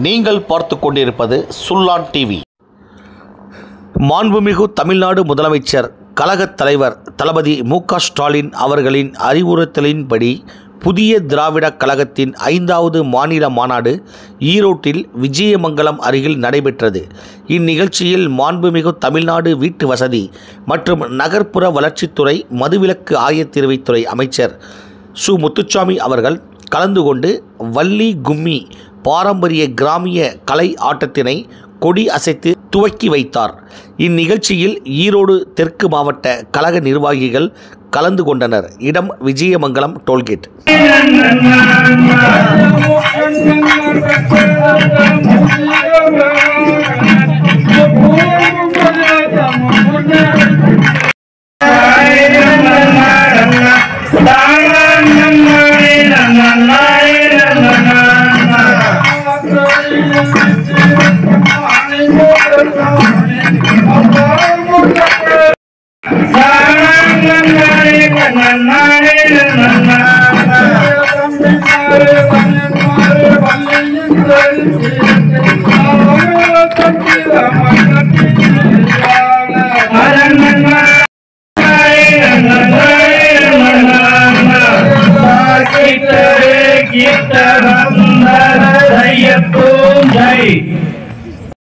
நீங்கள் பார்த்து கொண்டிருப்பது சுல்லான் டிவி. மாண்புமிகு தமிழ்நாடு முதலமைச்சர் கழகத் தலைவர் தளபதி மு.க. ஸ்டாலின் அவர்களின் அறிவுறுத்தலின்படி புதிய திராவிடக் கழகத்தின் 5வது மாநில மாநாடு ஈரோட்டில் விஜயமங்கலம் அருகில் நடைபெற்றது. இந்நிகழ்ச்சியில் மாண்புமிகு தமிழ்நாடு வீட்டு வசதி மற்றும் நகர்ப்புற வளர்ச்சித்துறை மதுவிலக்கு ஆயத்தீர்வைத்துறை அமைச்சர் சு. முத்துசாமி அவர்கள் கலந்து கொண்டு வள்ளி கும்மி பாரம்பரிய கிராமிய கலை ஆட்டத்தினை கொடி அசைத்து துவக்கி வைத்தார். இந்நிகழ்ச்சியில் ஈரோடு தெற்கு மாவட்ட கழக நிர்வாகிகள் கலந்து கொண்டனர். இடம் விஜயமங்கலம் டோல்கேட்.